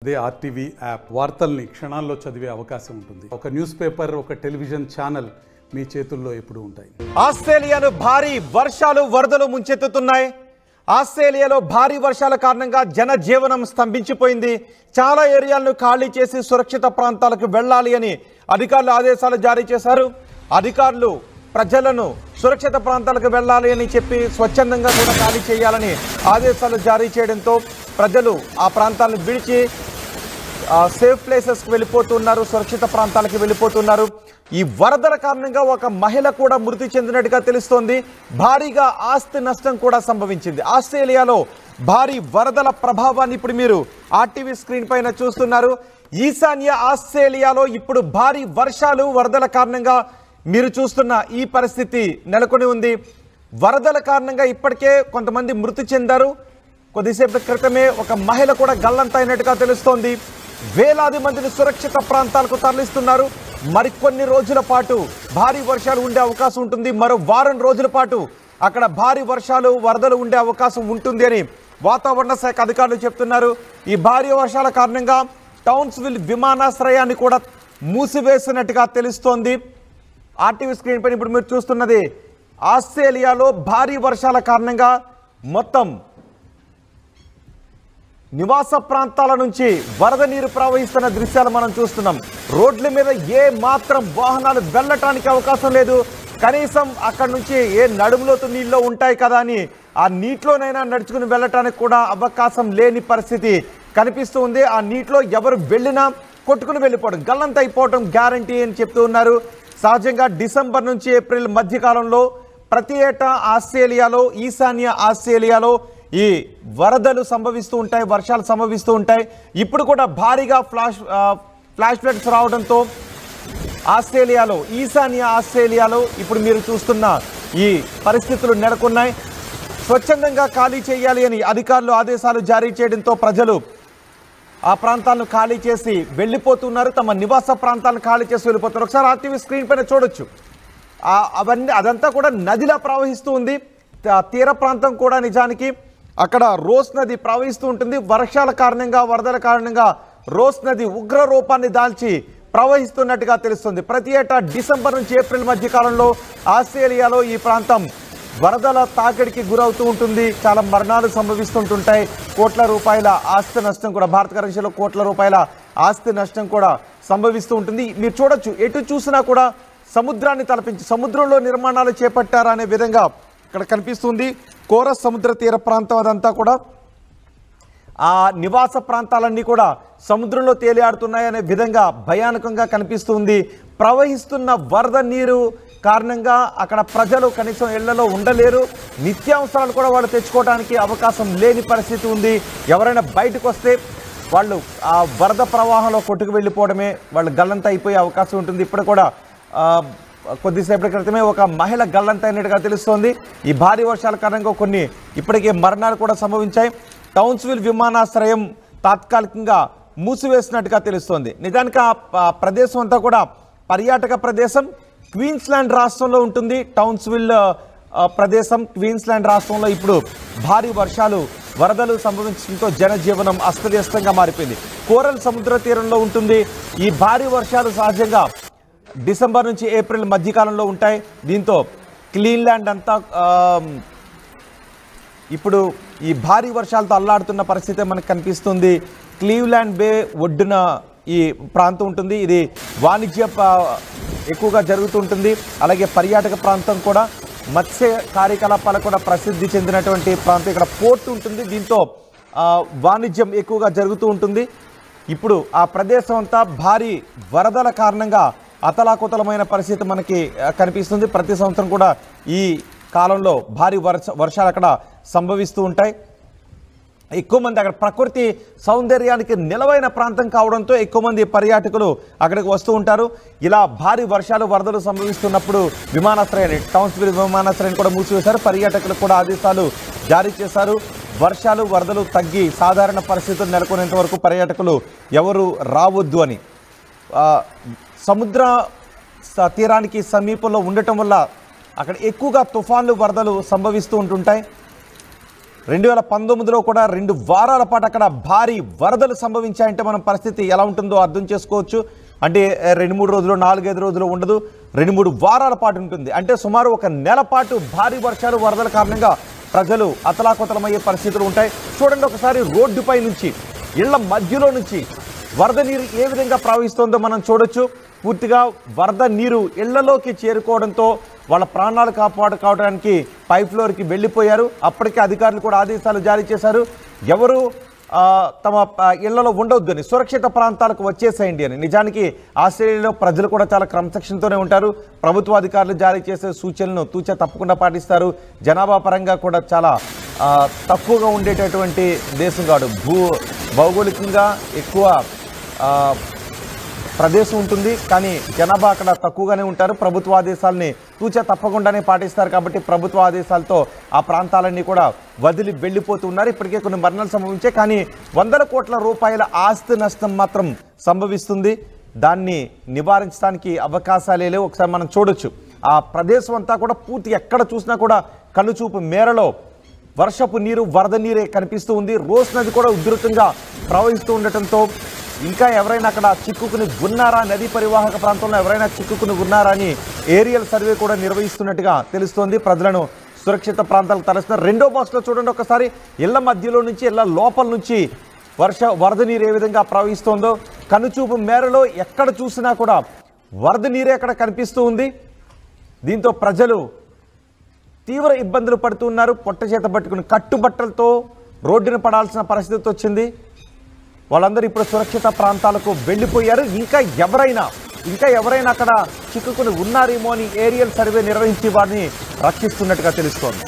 అదే RTV app వార్తల్ని క్షణాల్లో చదివే అవకాశం ఉంటుంది. ఒక న్యూస్ పేపర్, ఒక టెలివిజన్ ఛానల్ మీ చేతుల్లో ఎప్పుడూ ఉంటాయి. ఆస్ట్రేలియాలో భారీ వర్షాలు వరదలు ముంచెత్తుతున్నాయి. ఆస్ట్రేలియాలో భారీ వర్షాల కారణంగా జనజీవనం స్తంభించిపోయింది. చాలా ఏరియాలను ఖాళీ చేసి సురక్షిత ప్రాంతాలకు వెళ్ళాలి అని అధికారులు ఆదేశాలు జారీ చేశారు. అధికారులు ప్రజలను సురక్షిత ప్రాంతాలకు వెళ్ళాలి అని చెప్పి స్వచ్ఛందంగా కూడా ఖాళీ చేయాలని ఆదేశాలు జారీ చేయడంతో ప్రజలు ఆ ప్రాంతాలను విడిచి సేఫ్ ప్లేసెస్కి వెళ్ళిపోతున్నారు, సురక్షిత ప్రాంతాలకు వెళ్ళిపోతున్నారు. ఈ వరదల కారణంగా ఒక మహిళ కూడా మృతి చెందినట్టుగా తెలుస్తోంది. భారీగా ఆస్తి నష్టం కూడా సంభవించింది. ఆస్ట్రేలియాలో భారీ వరదల ప్రభావాన్ని ఇప్పుడు మీరు ఆర్టీవీ స్క్రీన్ పైన చూస్తున్నారు. ఈశాన్య ఆస్ట్రేలియాలో ఇప్పుడు భారీ వర్షాలు వరదల కారణంగా మీరు చూస్తున్న ఈ పరిస్థితి నెలకొని ఉంది. వరదల కారణంగా ఇప్పటికే కొంతమంది మృతి చెందారు. కొద్దిసేపటి క్రితమే ఒక మహిళ కూడా గల్లంతైనట్టుగా తెలుస్తోంది. వేలాది మందిని సురక్షిత ప్రాంతాలకు తరలిస్తున్నారు. మరికొన్ని రోజుల పాటు భారీ వర్షాలు ఉండే అవకాశం ఉంటుంది. మరో వారం రోజుల పాటు అక్కడ భారీ వర్షాలు వరదలు ఉండే అవకాశం ఉంటుంది అని వాతావరణ శాఖ అధికారులు చెప్తున్నారు. ఈ భారీ వర్షాల కారణంగా టౌన్స్విల్ విమానాశ్రయాన్ని కూడా మూసివేసినట్టుగా తెలుస్తోంది. ఆర్టీవీ స్క్రీన్ పైన ఇప్పుడు మీరు చూస్తున్నది ఆస్ట్రేలియాలో భారీ వర్షాల కారణంగా మొత్తం నివాస ప్రాంతాల నుంచి వరద నీరు ప్రవహిస్తున్న దృశ్యాలు మనం చూస్తున్నాం. రోడ్ల మీద ఏ మాత్రం వాహనాలు వెళ్ళటానికి అవకాశం లేదు. కనీసం అక్కడ నుంచి ఏ నడుములోతు నీళ్ళు ఉంటాయి కదా అని ఆ నీటిలోనైనా నడుచుకుని వెళ్ళటానికి కూడా అవకాశం లేని పరిస్థితి కనిపిస్తూ ఉంది. ఆ నీటిలో ఎవరు వెళ్ళినా కొట్టుకుని వెళ్ళిపోవడం, గల్లంత అయిపోవడం గ్యారంటీ అని చెప్తూ ఉన్నారు. సహజంగా డిసెంబర్ నుంచి ఏప్రిల్ మధ్యకాలంలో ప్రతి ఏటా ఆస్ట్రేలియాలో, ఈశాన్య ఆస్ట్రేలియాలో ఈ వరదలు సంభవిస్తూ ఉంటాయి, వర్షాలు సంభవిస్తూ ఉంటాయి. ఇప్పుడు కూడా భారీగా ఫ్లాష్ ఫ్లడ్స్ రావడంతో ఆస్ట్రేలియాలో, ఈశాన్య ఆస్ట్రేలియాలో ఇప్పుడు మీరు చూస్తున్న ఈ పరిస్థితులు నెలకొన్నాయి. స్వచ్ఛందంగా ఖాళీ చేయాలి అని అధికారులు ఆదేశాలు జారీ చేయడంతో ప్రజలు ఆ ప్రాంతాలను ఖాళీ చేసి వెళ్ళిపోతున్నారు. తమ నివాస ప్రాంతాలను ఖాళీ చేసి వెళ్ళిపోతున్నారు. ఒకసారి ఆర్టీవీ స్క్రీన్ పైన చూడొచ్చు. అదంతా కూడా నదిలా ప్రవహిస్తూ ఉంది. తీర ప్రాంతం కూడా నిజానికి అక్కడ రోస్ నది ప్రవహిస్తూ ఉంటుంది. వర్షాల కారణంగా, వరదల కారణంగా రోస్ నది ఉగ్ర రూపాన్ని దాల్చి ప్రవహిస్తున్నట్టుగా తెలుస్తుంది. ప్రతి ఏటా డిసెంబర్ నుంచి ఏప్రిల్ మధ్య కాలంలో ఆస్ట్రేలియాలో ఈ ప్రాంతం వరదల తాకిడికి గురవుతూ ఉంటుంది. చాలా మరణాలు సంభవిస్తుంటుంటాయి. కోట్ల రూపాయల ఆస్తి నష్టం కూడా, భారత కరెన్సీలో కోట్ల రూపాయల ఆస్తి నష్టం కూడా సంభవిస్తూ ఉంటుంది. మీరు చూడొచ్చు, ఎటు చూసినా కూడా సముద్రాన్ని తలపించి సముద్రంలో నిర్మాణాలు చేపట్టారా అనే విధంగా ఇక్కడ కనిపిస్తుంది. కోరస్ సముద్ర తీర ప్రాంతం అదంతా కూడా ఆ నివాస ప్రాంతాలన్నీ కూడా సముద్రంలో తేలియాడుతున్నాయనే విధంగా భయానకంగా కనిపిస్తుంది. ప్రవహిస్తున్న వరద నీరు కారణంగా అక్కడ ప్రజలు కనీసం ఇళ్లలో ఉండలేరు. నిత్యావసరాలు కూడా వాళ్ళు తెచ్చుకోవడానికి అవకాశం లేని పరిస్థితి ఉంది. ఎవరైనా బయటకు వస్తే వాళ్ళు ఆ వరద ప్రవాహంలో కొట్టుకు వెళ్ళిపోవడమే, వాళ్ళు గల్లంత అయిపోయే అవకాశం ఉంటుంది. ఇప్పుడు కూడా కొద్దిసేపటి క్రితమే ఒక మహిళ గల్లంతైనట్టుగా తెలుస్తోంది. ఈ భారీ వర్షాల కారణంగా కొన్ని ఇప్పటికే మరణాలు కూడా సంభవించాయి. టౌన్స్విల్ విమానాశ్రయం తాత్కాలికంగా మూసివేసినట్టుగా తెలుస్తోంది. నిజానికి ఆ ప్రదేశం అంతా కూడా పర్యాటక ప్రదేశం. క్వీన్స్లాండ్ రాష్ట్రంలో ఉంటుంది టౌన్స్విల్ ప్రదేశం. క్వీన్స్లాండ్ రాష్ట్రంలో ఇప్పుడు భారీ వర్షాలు వరదలు సంభవించడంతో జనజీవనం అస్తవ్యస్తంగా మారిపోయింది. కోరల్ సముద్ర తీరంలో ఉంటుంది. ఈ భారీ వర్షాలు సహజంగా డిసెంబర్ నుంచి ఏప్రిల్ మధ్యకాలంలో ఉంటాయి. దీంతో క్వీన్స్లాండ్ అంతా ఇప్పుడు ఈ భారీ వర్షాలతో అల్లాడుతున్న పరిస్థితి మనకు కనిపిస్తుంది. క్లీవ్లాండ్ బే ఒడ్డున ఈ ప్రాంతం ఉంటుంది. ఇది వాణిజ్య ఎక్కువగా జరుగుతూ ఉంటుంది. అలాగే పర్యాటక ప్రాంతం కూడా, మత్స్య కార్యకలాపాలకు కూడా ప్రసిద్ధి చెందినటువంటి ప్రాంతం. ఇక్కడ పోర్ట్ ఉంటుంది. దీంతో వాణిజ్యం ఎక్కువగా జరుగుతూ ఉంటుంది. ఇప్పుడు ఆ ప్రదేశం అంతా భారీ వరదల కారణంగా అతలాకుతలమైన పరిస్థితి మనకి కనిపిస్తుంది. ప్రతి సంవత్సరం కూడా ఈ కాలంలో భారీ వర్షాలు అక్కడ సంభవిస్తూ ఉంటాయి. ఎక్కువ మంది అక్కడ ప్రకృతి సౌందర్యానికి నిలవైన ప్రాంతం కావడంతో ఎక్కువ మంది పర్యాటకులు అక్కడికి వస్తూ ఉంటారు. ఇలా భారీ వర్షాలు వరదలు సంభవిస్తున్నప్పుడు విమానాశ్రయాన్ని, టౌన్స్విల్ విమానాశ్రయాన్ని కూడా మూసివేశారు. పర్యాటకులకు కూడా ఆదేశాలు జారీ చేశారు. వర్షాలు వరదలు తగ్గి సాధారణ పరిస్థితులు నెలకొనేంత వరకు పర్యాటకులు ఎవరు రావద్దు అని. సముద్ర తీరానికి సమీపంలో ఉండటం వల్ల అక్కడ ఎక్కువగా తుఫాన్లు, వరదలు సంభవిస్తూ ఉంటుంటాయి. 2019లో కూడా 2 వారాల పాటు అక్కడ భారీ వరదలు సంభవించాయంటే మనం పరిస్థితి ఎలా ఉంటుందో అర్థం చేసుకోవచ్చు. అంటే 2-3 రోజులు 4-5 రోజులు ఉండదు, 2-3 వారాల పాటు ఉంటుంది. అంటే సుమారు 1 నెల పాటు భారీ వర్షాలు వరదల కారణంగా ప్రజలు అతలాకుతలమయ్యే పరిస్థితులు ఉంటాయి. చూడండి ఒకసారి రోడ్డుపై నుంచి ఇళ్ల మధ్యలో నుంచి వరద నీరు ఏ విధంగా ప్రవహిస్తుందో మనం చూడొచ్చు. పూర్తిగా వరద నీరు ఇళ్లలోకి చేరుకోవడంతో వాళ్ళ ప్రాణాలు కాపాడుకోవడానికి పై ఫ్లోర్కి వెళ్ళిపోయారు. అప్పటికే అధికారులు కూడా ఆదేశాలు జారీ చేశారు, ఎవరు తమ ఇళ్లలో ఉండొద్దు అని, సురక్షిత ప్రాంతాలకు వచ్చేసేయండి అని. నిజానికి ఆస్ట్రేలియాలో ప్రజలు కూడా చాలా క్రమశిక్షణతోనే ఉంటారు. ప్రభుత్వ అధికారులు జారీ చేసే సూచనలను తూచా తప్పకుండా పాటిస్తారు. జనాభా పరంగా కూడా చాలా తక్కువగా ఉండేటటువంటి దేశం కాదు, భౌగోళికంగా ఎక్కువ ప్రదేశం ఉంటుంది, కానీ జనాభా అక్కడ తక్కువగానే ఉంటారు. ప్రభుత్వ ఆదేశాలని తూచా తప్పకుండానే పాటిస్తారు. కాబట్టి ప్రభుత్వ ఆదేశాలతో ఆ ప్రాంతాలన్నీ కూడా వదిలి వెళ్ళిపోతున్నారు. ఇప్పటికే కొన్ని మరణాలు సంభవించాయి, కానీ 100 కోట్ల రూపాయల ఆస్తి నష్టం మాత్రం సంభవిస్తుంది. దాన్ని నివారించడానికి అవకాశాలే లేవు. ఒకసారి మనం చూడొచ్చు, ఆ ప్రదేశం అంతా కూడా పూర్తి ఎక్కడ చూసినా కూడా కనుచూపు మేరలో వర్షపు నీరు, వరద నీరే కనిపిస్తూ ఉంది. రోస్ నది కూడా ఉధృతంగా ప్రవహిస్తూ ఉండటంతో ఇంకా ఎవరైనా అక్కడ చిక్కుకుని ఉన్నారా, నదీ పరివాహక ప్రాంతంలో ఎవరైనా చిక్కుకుని ఉన్నారా అని ఏరియల్ సర్వే కూడా నిర్వహిస్తున్నట్టుగా తెలుస్తోంది. ప్రజలను సురక్షిత ప్రాంతాలకు తరలిస్తున్నారు. రెండో బాక్స్లో చూడండి ఒకసారి, ఇళ్ల మధ్యలో నుంచి ఇళ్ల లోపల నుంచి వరద నీరు ఏ విధంగా ప్రవహిస్తోందో. కనుచూపు మేరలో ఎక్కడ చూసినా కూడా వరద నీరే అక్కడ కనిపిస్తూ ఉంది. దీంతో ప్రజలు తీవ్ర ఇబ్బందులు పడుతున్నారు. పొట్ట చేత పట్టుకుని కట్టుబట్టలతో రోడ్డున పడాల్సిన పరిస్థితి వచ్చింది. వాళ్ళందరూ ఇప్పుడు సురక్షిత ప్రాంతాలకు వెళ్ళిపోయారు. ఇంకా ఎవరైనా అక్కడ చిక్కుకుని ఉన్నారేమో అని ఏరియల్ సర్వే నిర్వహించి వారిని రక్షిస్తున్నట్టుగా తెలుస్తోంది.